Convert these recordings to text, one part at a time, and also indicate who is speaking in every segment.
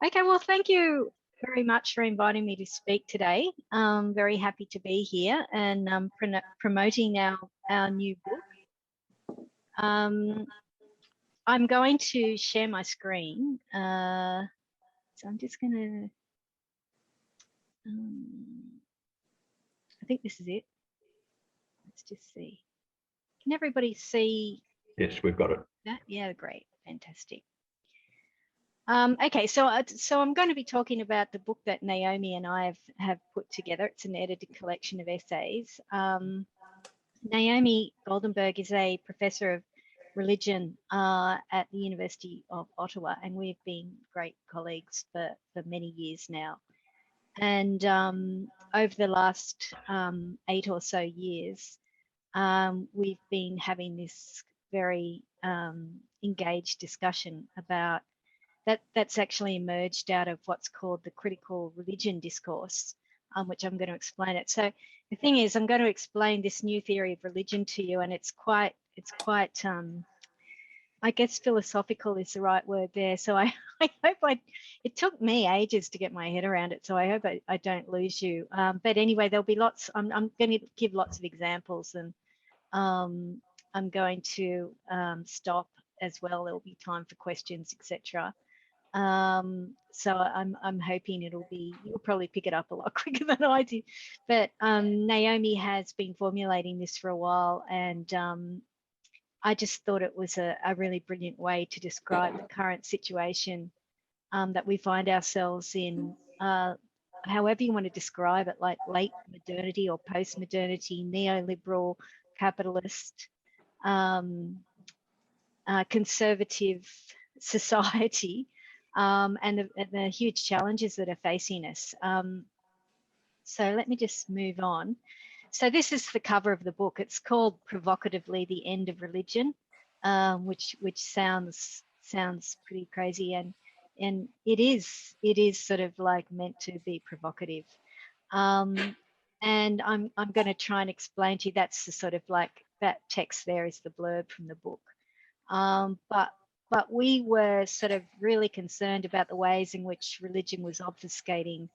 Speaker 1: Okay, well, thank you very much for inviting me to speak today. I'm very happy to be here and promoting our new book. I'm going to share my screen. So I'm just going to, I think this is it. Let's just see. Can everybody see?
Speaker 2: Yes, we've got it.
Speaker 1: That? Yeah, great, fantastic. Okay, so I'm going to be talking about the book that Naomi and I have put together. It's an edited collection of essays. Naomi Goldenberg is a professor of religion at the University of Ottawa, and we've been great colleagues for many years now. And over the last 8 or so years, we've been having this very engaged discussion about that's actually emerged out of what's called the critical religion discourse, which I'm going to explain it. So the thing is, I'm going to explain this new theory of religion to you, and it's quite I guess philosophical is the right word there. So I hope it took me ages to get my head around it, so I hope I don't lose you. But anyway, there'll be lots, I'm going to give lots of examples, and I'm going to stop as well. There'll be time for questions, etc. So I'm hoping you'll probably pick it up a lot quicker than I did. But Naomi has been formulating this for a while, and I just thought it was a really brilliant way to describe the current situation that we find ourselves in, however you want to describe it, like late modernity or post-modernity, neoliberal, capitalist, conservative society. And the huge challenges that are facing us. So let me just move on. So this is the cover of the book. It's called provocatively "The End of Religion," which sounds pretty crazy, and it is sort of like meant to be provocative. And I'm going to try and explain to you, that's the sort of like, that text there is the blurb from the book. But we were sort of really concerned about the ways in which religion was obfuscating,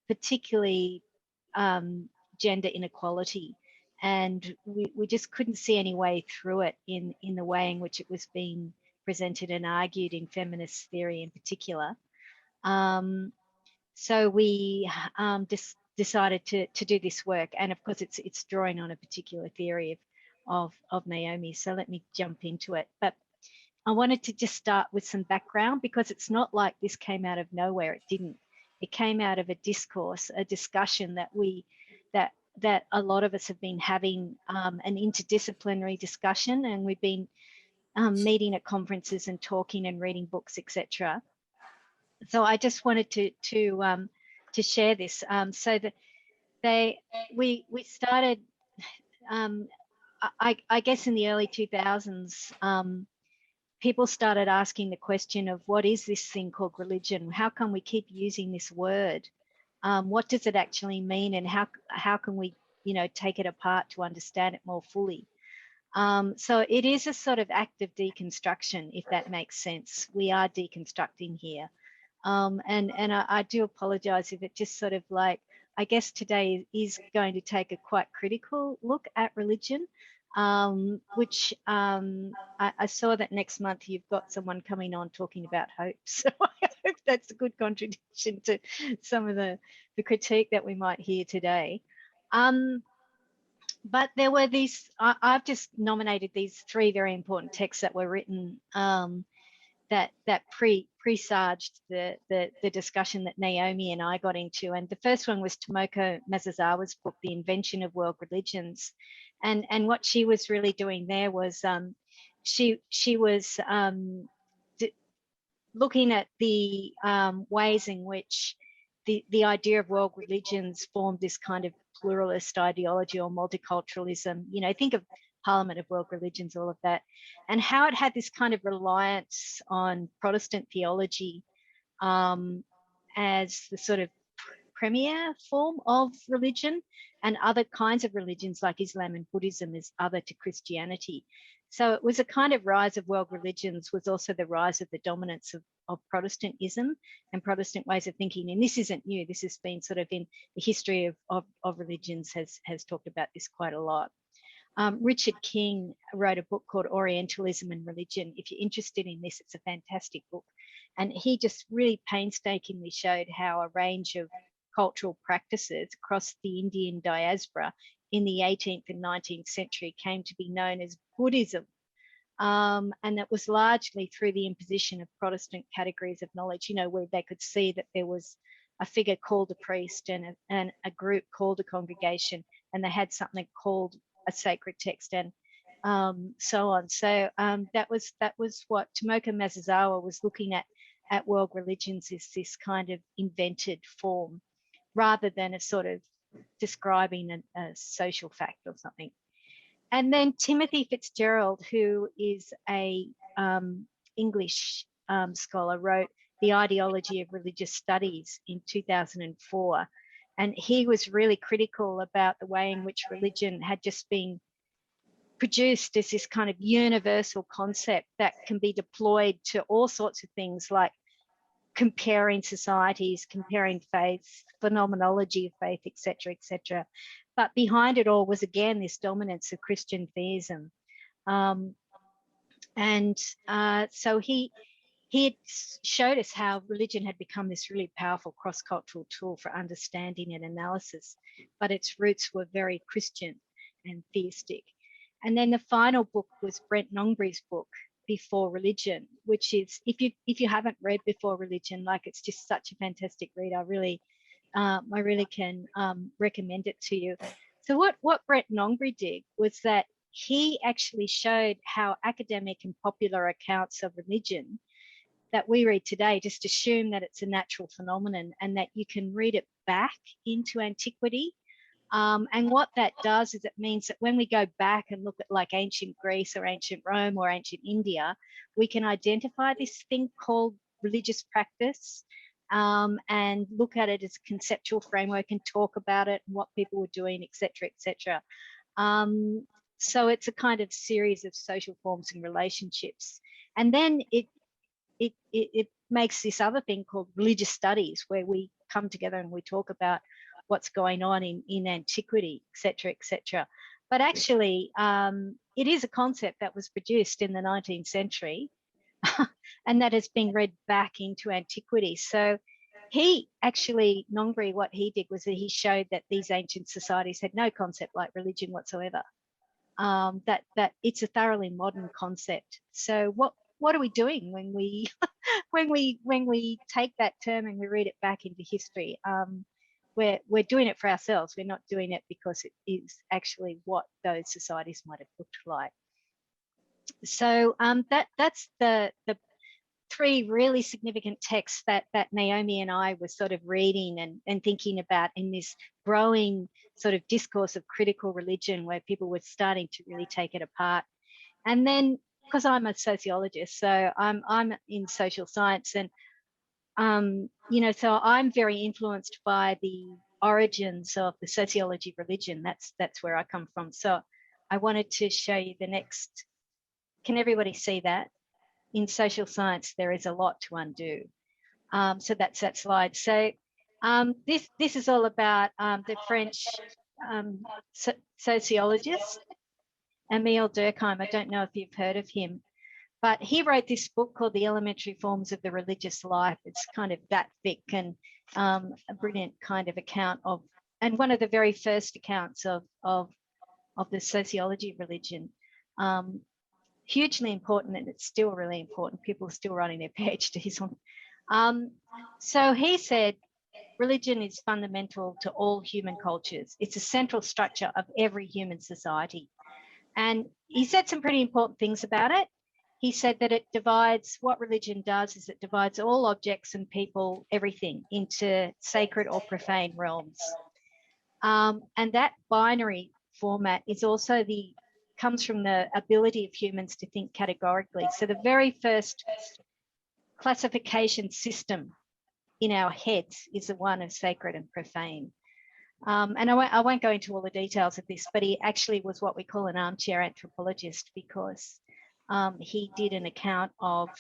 Speaker 1: particularly gender inequality. And we just couldn't see any way through it in the way in which it was being presented and argued in feminist theory in particular. So we decided to do this work. And of course, it's drawing on a particular theory of Naomi. So let me jump into it. But I wanted to just start with some background, because it's not like this came out of nowhere. It didn't. It came out of a discourse, a discussion that a lot of us have been having, an interdisciplinary discussion, and we've been meeting at conferences and talking and reading books, etc. So I just wanted to share this, so that we started. I guess in the early 2000s, people started asking the question of, what is this thing called religion? How can we keep using this word? What does it actually mean, and how can we, take it apart to understand it more fully? So it is a sort of act of deconstruction, if that makes sense. We are deconstructing here. And I do apologize if it just sort of like, I guess today is going to take a quite critical look at religion, which I saw that next month you've got someone coming on talking about hope. So I hope that's a good contradiction to some of the critique that we might hear today. But there were these, I've just nominated these 3 very important texts that were written that presaged the discussion that Naomi and I got into. And the first one was Tomoko Masazawa's book, The Invention of World Religions. And what she was really doing there was she was looking at the ways in which the idea of world religions formed this kind of pluralist ideology or multiculturalism. Think of Parliament of World Religions, all of that, and how it had this kind of reliance on Protestant theology as the sort of premier form of religion, and other kinds of religions like Islam and Buddhism as other to Christianity. So it was a kind of rise of world religions, was also the rise of the dominance of Protestantism and Protestant ways of thinking. And this isn't new. This has been sort of in the history of religions has talked about this quite a lot. Richard King wrote a book called Orientalism and Religion. If you're interested in this, it's a fantastic book. And he just really painstakingly showed how a range of cultural practices across the Indian diaspora in the 18th and 19th century came to be known as Buddhism. And that was largely through the imposition of Protestant categories of knowledge, you know, where they could see that there was a figure called a priest and a group called a congregation, and they had something called a sacred text and so on. So that was what Tomoka Masazawa was looking at world religions, is this kind of invented form rather than a sort of describing a social fact or something. And then Timothy Fitzgerald, who is a English scholar, wrote The Ideology of Religious Studies in 2004. And he was really critical about the way in which religion had just been produced as this kind of universal concept that can be deployed to all sorts of things, like comparing societies, comparing faiths, phenomenology of faith, etc., etc. But behind it all was, again, this dominance of Christian theism. So he had showed us how religion had become this really powerful cross-cultural tool for understanding and analysis, but its roots were very Christian and theistic. And then the final book was Brent Nongbri's book, Before Religion, which is, if you haven't read Before Religion, like, it's just such a fantastic read. I really can recommend it to you. So what Brent Nongbre did was that he actually showed how academic and popular accounts of religion that we read today just assume that it's a natural phenomenon and that you can read it back into antiquity. And what that does is it means that when we go back and look at like ancient Greece or ancient Rome or ancient India, we can identify this thing called religious practice and look at it as a conceptual framework and talk about it and what people were doing, etc., etc. So it's a kind of series of social forms and relationships. And then it makes this other thing called religious studies, where we come together and we talk about what's going on in antiquity, etc., etc. But actually, it is a concept that was produced in the 19th century and that has been read back into antiquity. So he actually, Nongbre, what he did was that he showed that these ancient societies had no concept like religion whatsoever, that it's a thoroughly modern concept. So what are we doing when we when we take that term and we read it back into history? We're doing it for ourselves. We're not doing it because it is actually what those societies might have looked like. So that's the three really significant texts that Naomi and I were sort of reading and thinking about in this growing sort of discourse of critical religion, where people were starting to really take it apart. And then, because I'm a sociologist, so I'm in social science, and you know, so I'm very influenced by the origins of the sociology of religion. That's where I come from. So I wanted to show you the next. Can everybody see that? In social science, there is a lot to undo. So that's that slide. So this is all about the French sociologist, Émile Durkheim. I don't know if you've heard of him, but he wrote this book called The Elementary Forms of the Religious Life. It's kind of that thick and a brilliant kind of account of, and one of the very first accounts of the sociology of religion. Hugely important, and it's still really important. People are still writing their PhDs on. So he said, religion is fundamental to all human cultures. It's a central structure of every human society. And he said some pretty important things about it. He said that it divides, what religion does is it divides all objects and people, everything, into sacred or profane realms. And that binary format is also comes from the ability of humans to think categorically. So the very first classification system in our heads is the one of sacred and profane. And I won't go into all the details of this, but he actually was what we call an armchair anthropologist, because he did an account of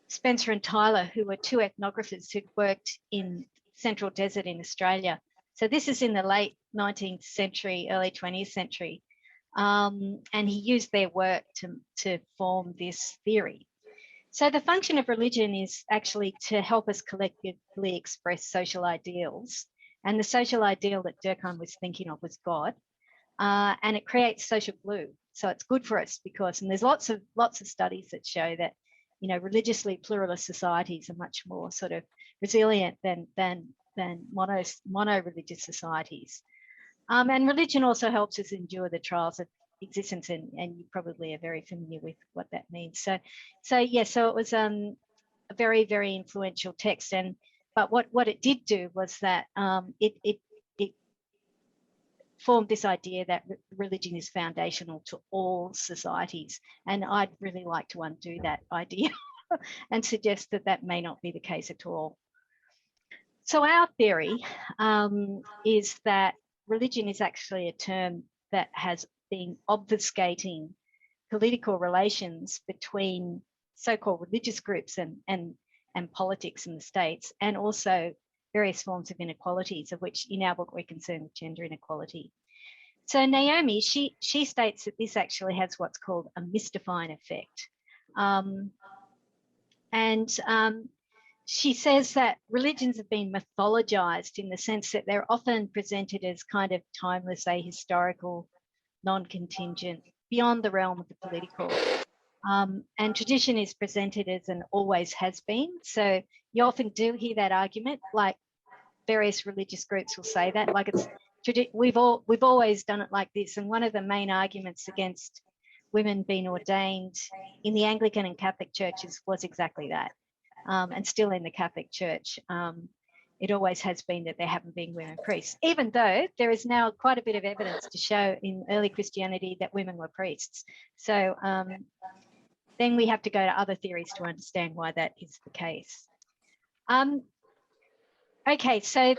Speaker 1: Spencer and Tyler, who were two ethnographers who'd worked in Central Desert in Australia. So this is in the late 19th century, early 20th century. And he used their work to form this theory. So the function of religion is actually to help us collectively express social ideals. And the social ideal that Durkheim was thinking of was God. And it creates social glue. So it's good for us because, and there's lots of studies that show that, you know, religiously pluralist societies are much more sort of resilient than mono-religious societies. And religion also helps us endure the trials of existence, and you probably are very familiar with what that means. So it was a very, very influential text. But what it did do was that it formed this idea that religion is foundational to all societies. And I'd really like to undo that idea and suggest that that may not be the case at all. So our theory is that religion is actually a term that has been obfuscating political relations between so-called religious groups and politics in the states, and also various forms of inequalities, of which in our book we're concerned with gender inequality. So Naomi, she states that this actually has what's called a mystifying effect. She says that religions have been mythologized in the sense that they're often presented as kind of timeless, ahistorical, non-contingent, beyond the realm of the political. And tradition is presented as an always has been. So you often do hear that argument, like various religious groups will say that, like we've always done it like this. And one of the main arguments against women being ordained in the Anglican and Catholic churches was exactly that. And still in the Catholic Church, it always has been that there haven't been women priests, even though there is now quite a bit of evidence to show in early Christianity that women were priests. So then we have to go to other theories to understand why that is the case. Okay, so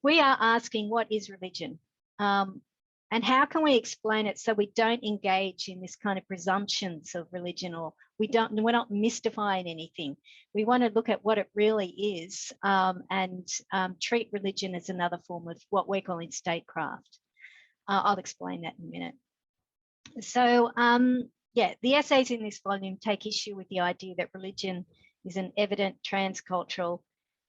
Speaker 1: we are asking, what is religion? And how can we explain it so we don't engage in this kind of presumptions of religion, or we're not mystifying anything. We want to look at what it really is and treat religion as another form of what we're calling statecraft. I'll explain that in a minute. So yeah, the essays in this volume take issue with the idea that religion is an evident transcultural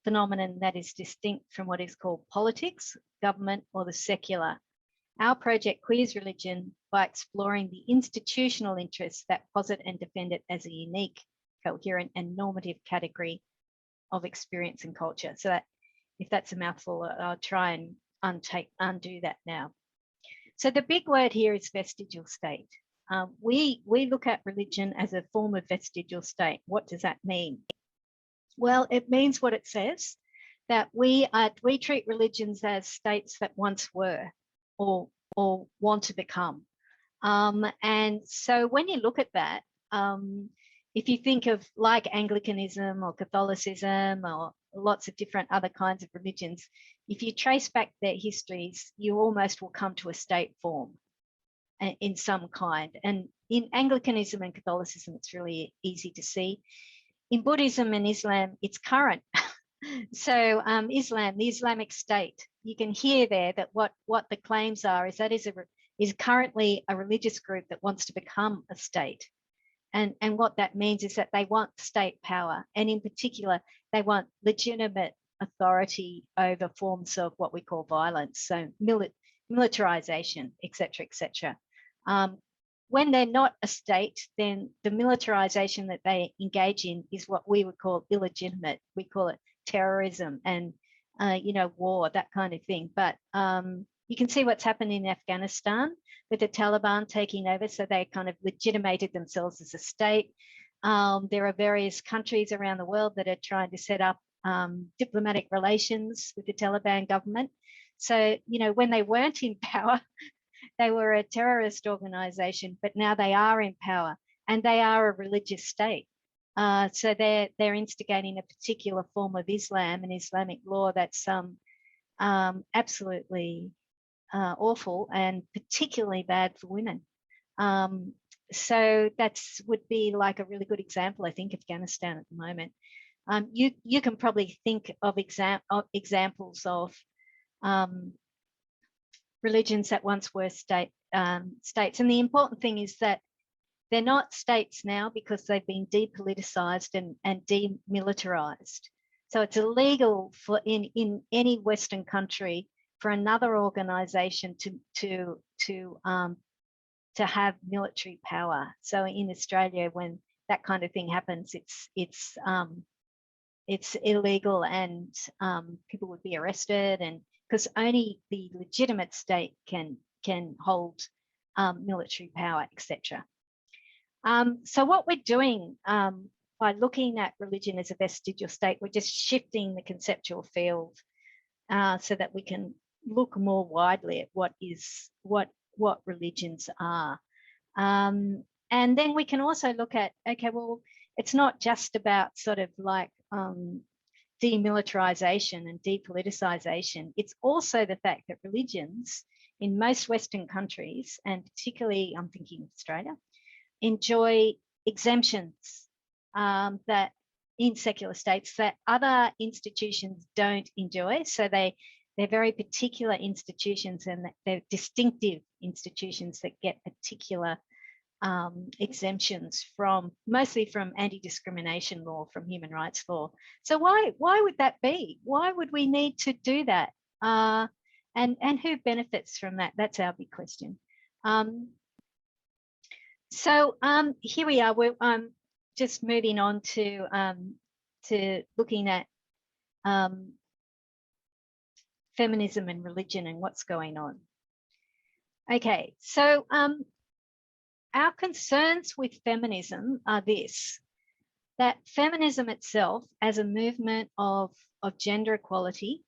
Speaker 1: phenomenon that is distinct from what is called politics, government, or the secular. Our project queers religion by exploring the institutional interests that posit and defend it as a unique, coherent, and normative category of experience and culture. So that, if that's a mouthful, I'll try and undo that now. So the big word here is vestigial state. We look at religion as a form of vestigial state. What does that mean? Well, it means what it says, that we treat religions as states that once were, or want to become. And so when you look at that, if you think of like Anglicanism or Catholicism or lots of different other kinds of religions, if you trace back their histories, you almost will come to a state form in some kind. And in Anglicanism and Catholicism, it's really easy to see. In Buddhism and Islam, it's current. So Islam, the Islamic State, you can hear there that what the claims are is that is currently a religious group that wants to become a state. And what that means is that they want state power. And in particular, they want legitimate authority over forms of what we call violence. So militarization, et cetera, et cetera. When they're not a state, then the militarization that they engage in is what we would call illegitimate. We call it terrorism and, war, that kind of thing. But you can see what's happened in Afghanistan with the Taliban taking over. So they kind of legitimated themselves as a state. There are various countries around the world that are trying to set up diplomatic relations with the Taliban government. So, when they weren't in power, they were a terrorist organization, but now they are in power and they are a religious state. So they're instigating a particular form of Islam and Islamic law that's absolutely awful and particularly bad for women. So that's would be like a really good example, I think, Afghanistan at the moment. You can probably think of examples of religions that once were states. And the important thing is that they're not states now because they've been depoliticized and demilitarized. So it's illegal for in any Western country for another organization to have military power. So in Australia, when that kind of thing happens, it's illegal, and people would be arrested, and because only the legitimate state can hold military power, etc. So what we're doing by looking at religion as a vestigial state, we're just shifting the conceptual field so that we can look more widely at what religions are. And then we can also look at, okay, well, it's not just about sort of like demilitarization and depoliticization. It's also the fact that religions in most Western countries, and particularly I'm thinking Australia, enjoy exemptions that in secular states that other institutions don't enjoy. So they're very particular institutions, and they're distinctive institutions that get particular exemptions mostly from anti-discrimination law, from human rights law. So why would that be? Why would we need to do that? And who benefits from that? That's our big question. So here we are. We're just moving on to looking at feminism and religion and what's going on. Okay, so our concerns with feminism are this: that feminism itself, as a movement of gender equality,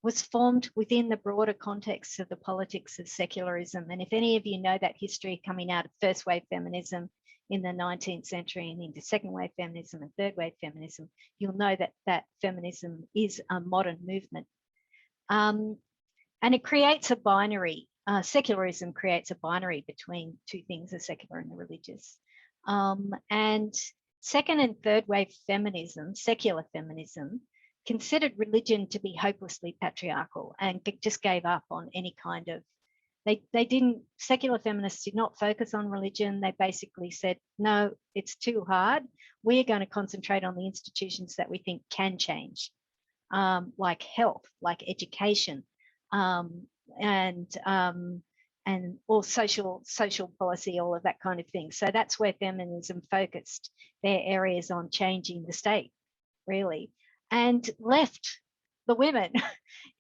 Speaker 1: was formed within the broader context of the politics of secularism. And if any of you know that history coming out of first wave feminism in the 19th century and into second wave feminism and third wave feminism, you'll know that feminism is a modern movement. And it creates a binary. Secularism creates a binary between two things, the secular and the religious. And second and third wave feminism, secular feminism, considered religion to be hopelessly patriarchal and just gave up on any kind of, secular feminists did not focus on religion. They basically said, no, it's too hard. We're going to concentrate on the institutions that we think can change, like health, like education, and all social policy, all of that kind of thing. So that's where feminism focused their areas on changing the state, really, and left the women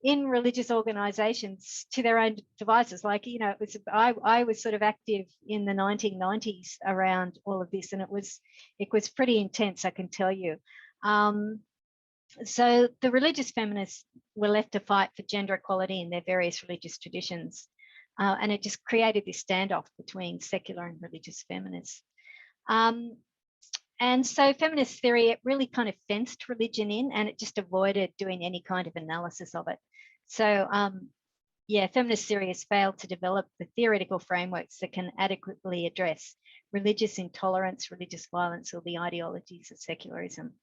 Speaker 1: in religious organizations to their own devices. Like, you know, I was sort of active in the 1990s around all of this, and it was pretty intense, I can tell you. So the religious feminists were left to fight for gender equality in their various religious traditions. And it just created this standoff between secular and religious feminists. And so feminist theory, it really kind of fenced religion in, and it just avoided doing any kind of analysis of it. So yeah, feminist theory has failed to develop the theoretical frameworks that can adequately address religious intolerance, religious violence, or the ideologies of secularism.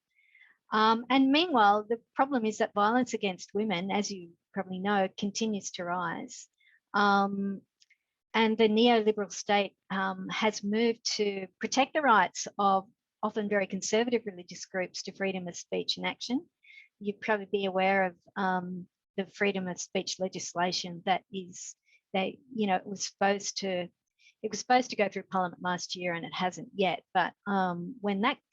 Speaker 1: And meanwhile, the problem is that violence against women, as you probably know, continues to rise. And the neoliberal state has moved to protect the rights of often very conservative religious groups to freedom of speech and action. You'd probably be aware of the freedom of speech legislation that is, it was supposed to go through Parliament last year, and it hasn't yet. But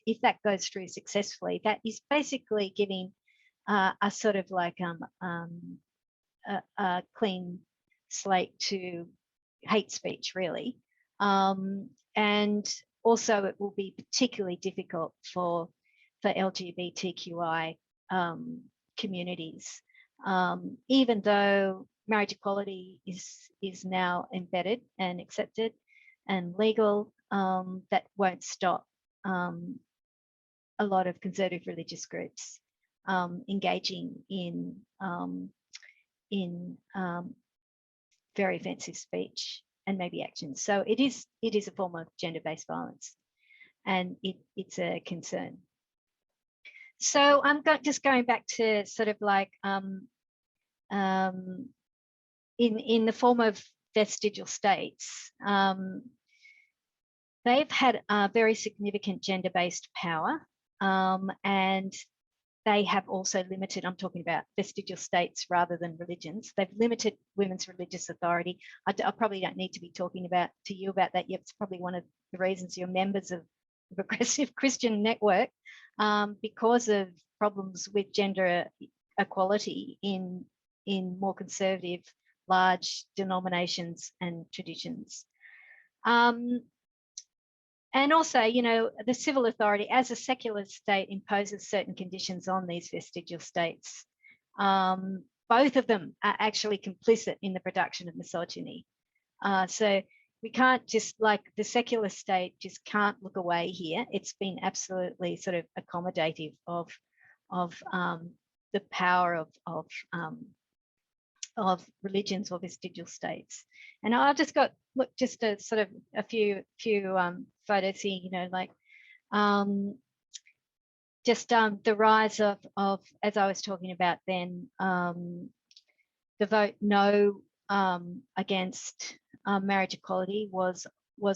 Speaker 1: if that goes through successfully, that is basically giving a sort of like a clean slate to hate speech, really. And also, it will be particularly difficult for LGBTQI communities, even though marriage equality is now embedded and accepted and legal. That won't stop a lot of conservative religious groups engaging in very offensive speech maybe actions. So it is a form of gender-based violence, and it's a concern. So I'm just going back to sort of like in the form of vestigial states, they've had very significant gender-based power, and they have also limited, I'm talking about vestigial states rather than religions, they've limited women's religious authority. I probably don't need to be talking to you about that yet. It's probably one of the reasons you're members of the Progressive Christian Network, because of problems with gender equality in more conservative, large denominations and traditions. And also, you know, the civil authority as a secular state imposes certain conditions on these vestigial states. Both of them are actually complicit in the production of misogyny. So we can't just, like, the secular state just can't look away here. It's been absolutely sort of accommodative of the power of religions or vestigial states. And I've just got, look, just a sort of a few photos here, you know, like just the rise of, as I was talking about then, the vote no against marriage equality was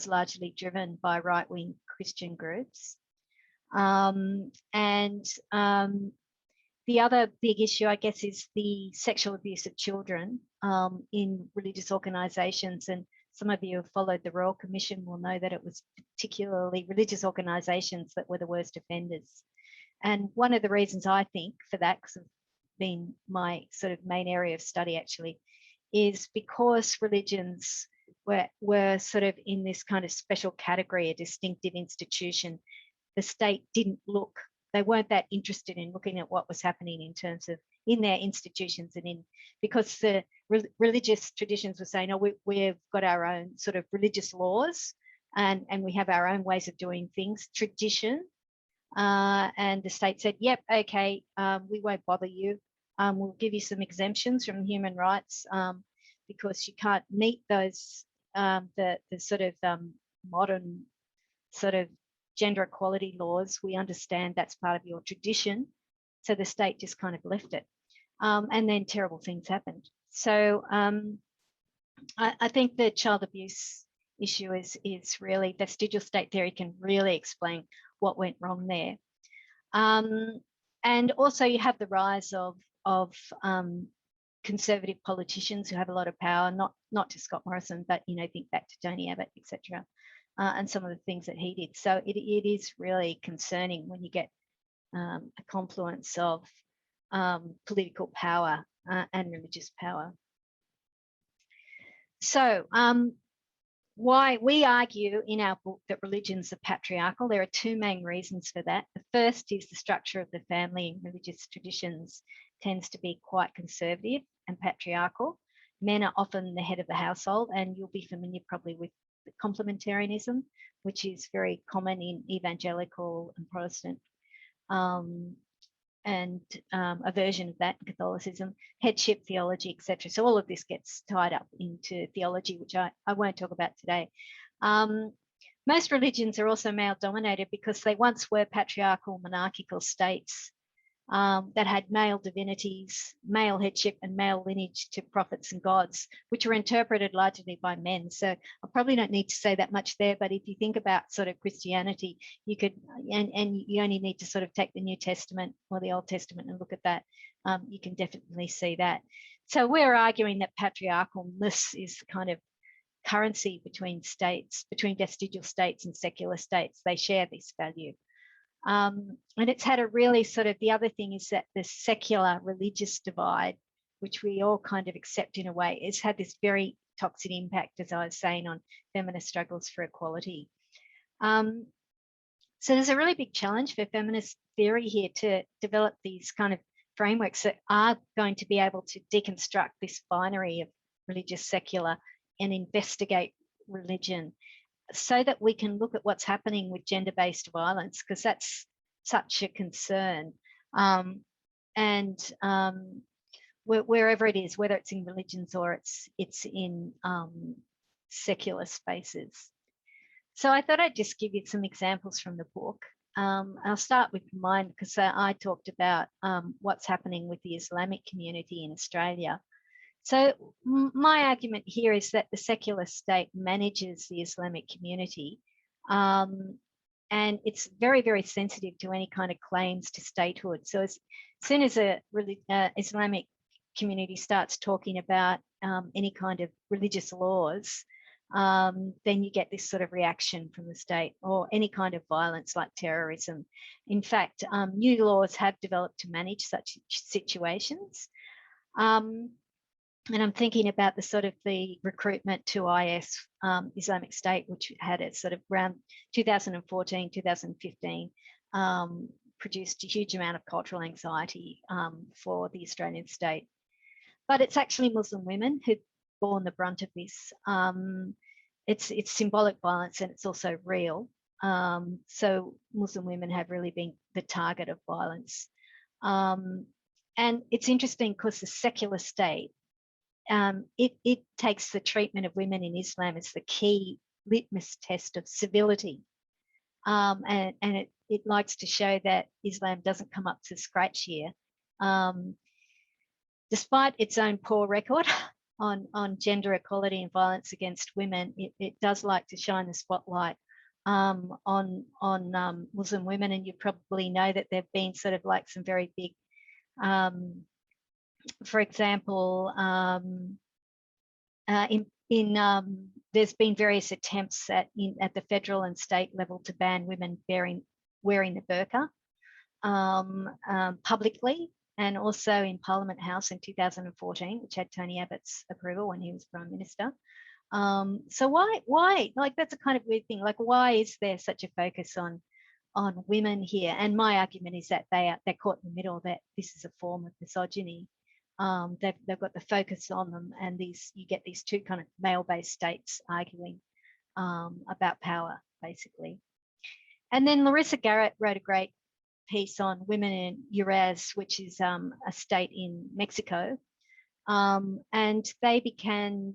Speaker 1: largely driven by right-wing Christian groups. The other big issue, I guess, is the sexual abuse of children in religious organisations. And some of you who have followed the Royal Commission will know that it was particularly religious organisations that were the worst offenders. And one of the reasons I think for that, because it's been my sort of main area of study actually, is because religions were sort of in this kind of special category, a distinctive institution. The state didn't look, they weren't that interested in looking at what was happening in terms of in their institutions and because the religious traditions were saying, oh, we've got our own sort of religious laws and we have our own ways of doing things, tradition. And the state said, yep, okay, we won't bother you. We'll give you some exemptions from human rights because you can't meet those, the sort of modern sort of gender equality laws. We understand that's part of your tradition. So the state just kind of left it. And then terrible things happened. So I think the child abuse issue is really, vestigial state theory can really explain what went wrong there. And also you have the rise of conservative politicians who have a lot of power, not just Scott Morrison, but, you know, think back to Tony Abbott, etc. And some of the things that he did. So it is really concerning when you get a confluence of political power and religious power. So why we argue in our book that religions are patriarchal, there are two main reasons for that. The first is the structure of the family in religious traditions tends to be quite conservative and patriarchal. Men are often the head of the household, and you'll be familiar probably with complementarianism, which is very common in evangelical and Protestant, and a version of that in Catholicism, headship theology, etc. So all of this gets tied up into theology, which I won't talk about today. Most religions are also male dominated because they once were patriarchal monarchical states that had male divinities, male headship and male lineage to prophets and gods, which were interpreted largely by men. So I probably don't need to say that much there, but if you think about sort of Christianity, you could, and you only need to sort of take the New Testament or the Old Testament and look at that. You can definitely see that. So we're arguing that patriarchalness is the kind of currency between states, between vestigial states and secular states. They share this value. And it's had a really sort of, the other thing is that the secular religious divide, which we all kind of accept in a way, has had this very toxic impact, as I was saying, on feminist struggles for equality. So there's a really big challenge for feminist theory here to develop these kind of frameworks that are going to be able to deconstruct this binary of religious secular and investigate religion, so that we can look at what's happening with gender-based violence, because that's such a concern. Wherever it is, whether it's in religions or it's in secular spaces. So I thought I'd just give you some examples from the book. I'll start with mine because I talked about what's happening with the Islamic community in Australia. So my argument here is that the secular state manages the Islamic community, and it's very, very sensitive to any kind of claims to statehood. So as soon as a Islamic community starts talking about any kind of religious laws, then you get this sort of reaction from the state, or any kind of violence like terrorism. In fact, new laws have developed to manage such situations. And I'm thinking about the sort of the recruitment to IS, Islamic State, which had it sort of around 2014, 2015, produced a huge amount of cultural anxiety for the Australian state. But it's actually Muslim women who've borne the brunt of this. It's symbolic violence, and it's also real. So Muslim women have really been the target of violence. And it's interesting because the secular state, it takes the treatment of women in Islam as the key litmus test of civility. And it likes to show that Islam doesn't come up to scratch here. Despite its own poor record on gender equality and violence against women, it does like to shine the spotlight on Muslim women. And you probably know that there have been sort of like some very big, for example, there's been various attempts at the federal and state level to ban women wearing the burqa publicly, and also in Parliament House in 2014, which had Tony Abbott's approval when he was Prime Minister. So why? Like, that's a kind of weird thing. Like, why is there such a focus on women here? And my argument is that they're caught in the middle, that this is a form of misogyny. They've got the focus on them, and you get these two kind of male-based states arguing about power, basically. And then Larissa Garrett wrote a great piece on women in Juarez, which is a state in Mexico, and they began,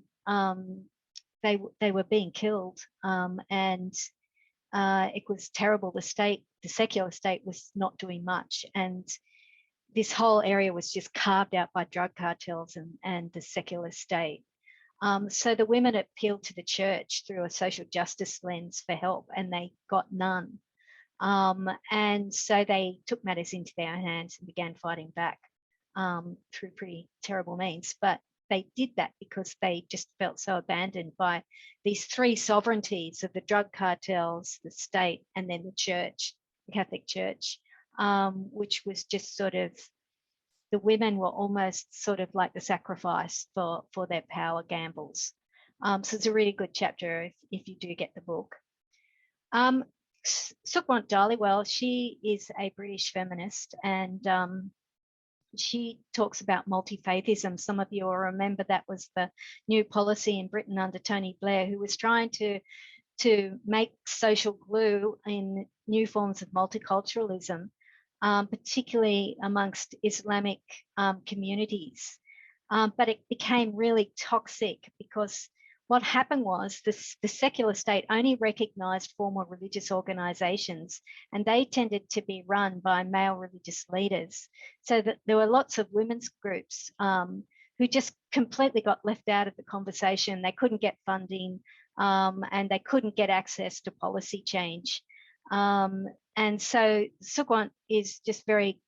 Speaker 1: they were being killed, and it was terrible. The secular state was not doing much, and this whole area was just carved out by drug cartels and the secular state. So the women appealed to the church through a social justice lens for help, and they got none. And so they took matters into their hands and began fighting back through pretty terrible means. But they did that because they just felt so abandoned by these three sovereignties of the drug cartels, the state, and then the church, the Catholic Church. Which was just sort of, the women were almost sort of like the sacrifice for their power gambles. So it's a really good chapter if you do get the book. Sukhwant Dhaliwal, she is a British feminist, and she talks about multi-faithism. Some of you will remember that was the new policy in Britain under Tony Blair, who was trying to make social glue in new forms of multiculturalism, particularly amongst Islamic communities. But it became really toxic because what happened was the secular state only recognised formal religious organisations, and they tended to be run by male religious leaders. So that there were lots of women's groups who just completely got left out of the conversation. They couldn't get funding, and they couldn't get access to policy change. And so Sukhwant is just very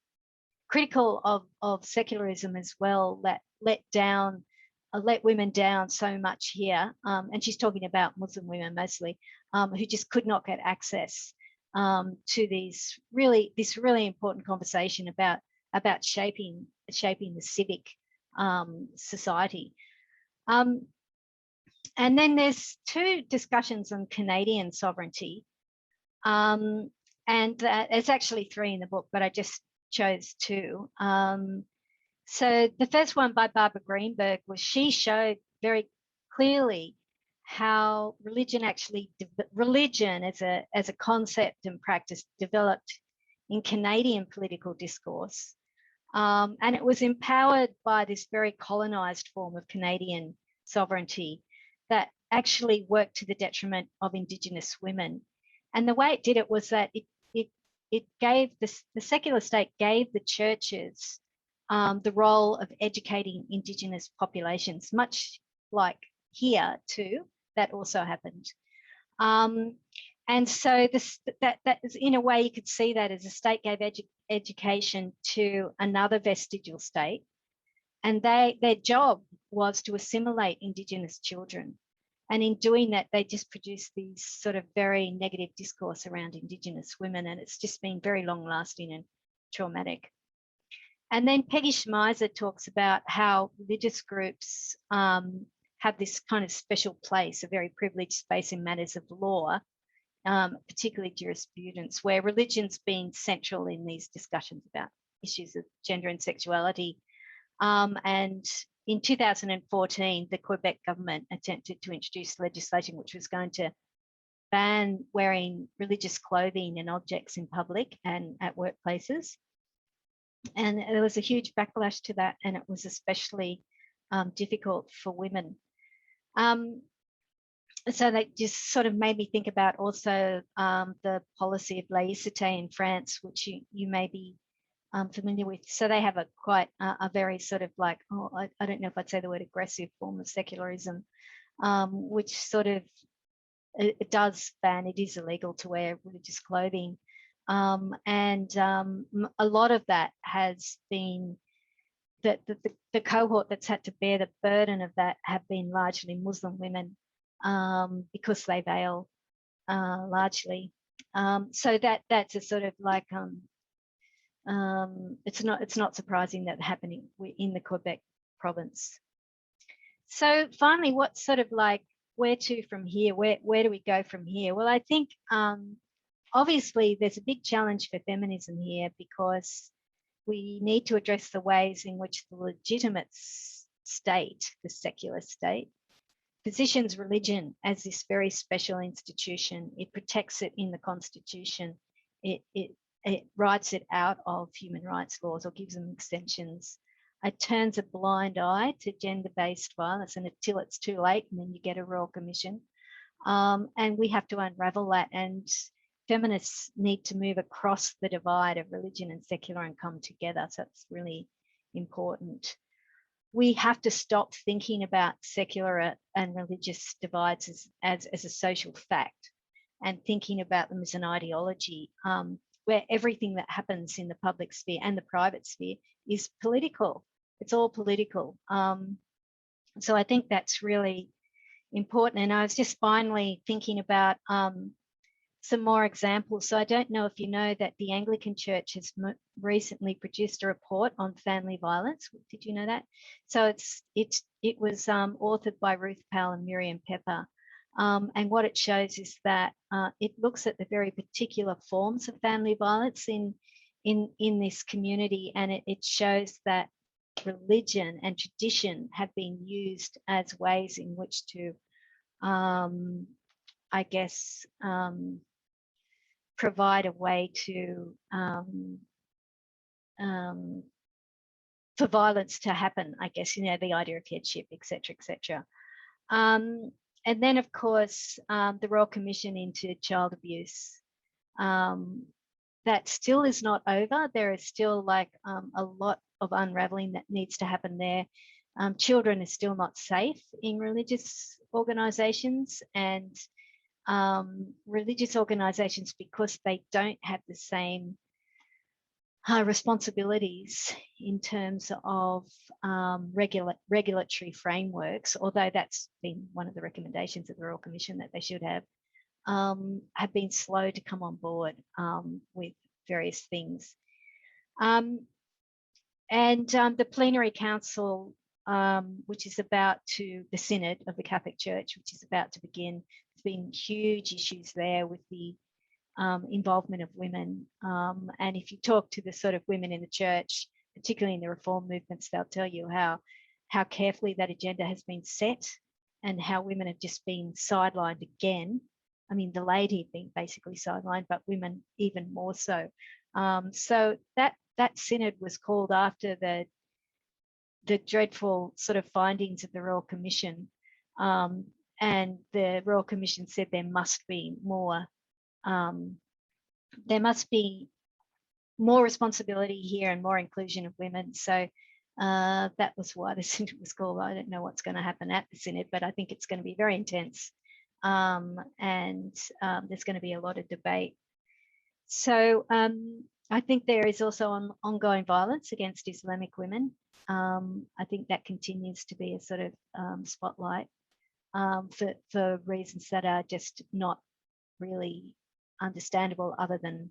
Speaker 1: critical of secularism as well, that let women down so much here. And she's talking about Muslim women mostly, who just could not get access to this really important conversation about shaping the civic society. And then there's two discussions on Canadian sovereignty. And there's actually three in the book, but I just chose two. So the first one by Barbara Greenberg was, she showed very clearly how religion as a concept and practice developed in Canadian political discourse. And it was empowered by this very colonised form of Canadian sovereignty that actually worked to the detriment of Indigenous women. And the way it did it was that it gave the secular state gave the churches the role of educating Indigenous populations, much like here too. That also happened. And so that is, in a way, you could see that as a state gave education to another vestigial state, and their job was to assimilate Indigenous children. And in doing that, they just produced these sort of very negative discourse around Indigenous women, and it's just been very long lasting and traumatic. And then Peggy Schmeiser talks about how religious groups have this kind of special place, a very privileged space in matters of law, particularly jurisprudence, where religion's been central in these discussions about issues of gender and sexuality. And in 2014, the Quebec government attempted to introduce legislation which was going to ban wearing religious clothing and objects in public and at workplaces. And there was a huge backlash to that, and it was especially difficult for women. So that just sort of made me think about also the policy of laïcité in France, which you may be familiar with. So they have a very sort of like, I don't know if I'd say the word aggressive form of secularism, which sort of, it does ban, it is illegal to wear religious clothing. And a lot of that has been, the cohort that's had to bear the burden of that have been largely Muslim women, because they veil largely. So that's a sort of like, it's not surprising that happening in the Quebec province. So finally, what sort of like, where to from here? Where do we go from here? Well, I think obviously there's a big challenge for feminism here, because we need to address the ways in which the legitimate state, the secular state, positions religion as this very special institution. It protects it in the Constitution. It writes it out of human rights laws or gives them extensions. It turns a blind eye to gender-based violence until it's too late, and then you get a Royal Commission. And we have to unravel that, and feminists need to move across the divide of religion and secular and come together. So it's really important. We have to stop thinking about secular and religious divides as a social fact, and thinking about them as an ideology, where everything that happens in the public sphere and the private sphere is political. It's all political. So I think that's really important. And I was just finally thinking about some more examples. So I don't know if you know that the Anglican Church has recently produced a report on family violence. Did you know that? So it was authored by Ruth Powell and Miriam Pepper. And what it shows is that it looks at the very particular forms of family violence in this community, and it shows that religion and tradition have been used as ways in which to, I guess, provide a way to for violence to happen, I guess, you know, the idea of headship, etc., etc. And then, of course, the Royal Commission into Child Abuse, that still is not over. There is still like a lot of unraveling that needs to happen there. Children are still not safe in religious organisations, and religious organisations, because they don't have the same responsibilities in terms of regulatory frameworks, although that's been one of the recommendations of the Royal Commission that they should have been slow to come on board with various things. And the Plenary Council, which is about to, the Synod of the Catholic Church, which is about to begin, there's been huge issues there with the involvement of women. And if you talk to the sort of women in the church, particularly in the reform movements, they'll tell you how carefully that agenda has been set, and how women have just been sidelined again. I mean, the laity have been basically sidelined, but women even more so. So that synod was called after the dreadful sort of findings of the Royal Commission, and the Royal Commission said there must be more responsibility here and more inclusion of women. So that was why the synod was called. I don't know what's going to happen at the synod, but I think it's going to be very intense, and there's going to be a lot of debate. So I think there is also ongoing violence against Islamic women. I think that continues to be a sort of spotlight for reasons that are just not really understandable, other than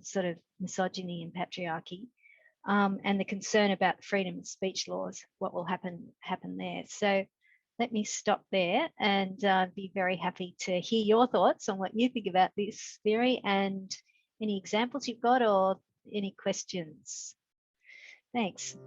Speaker 1: sort of misogyny and patriarchy, and the concern about the freedom of speech laws, what will happen there. So let me stop there, and be very happy to hear your thoughts on what you think about this theory and any examples you've got or any questions. Thanks.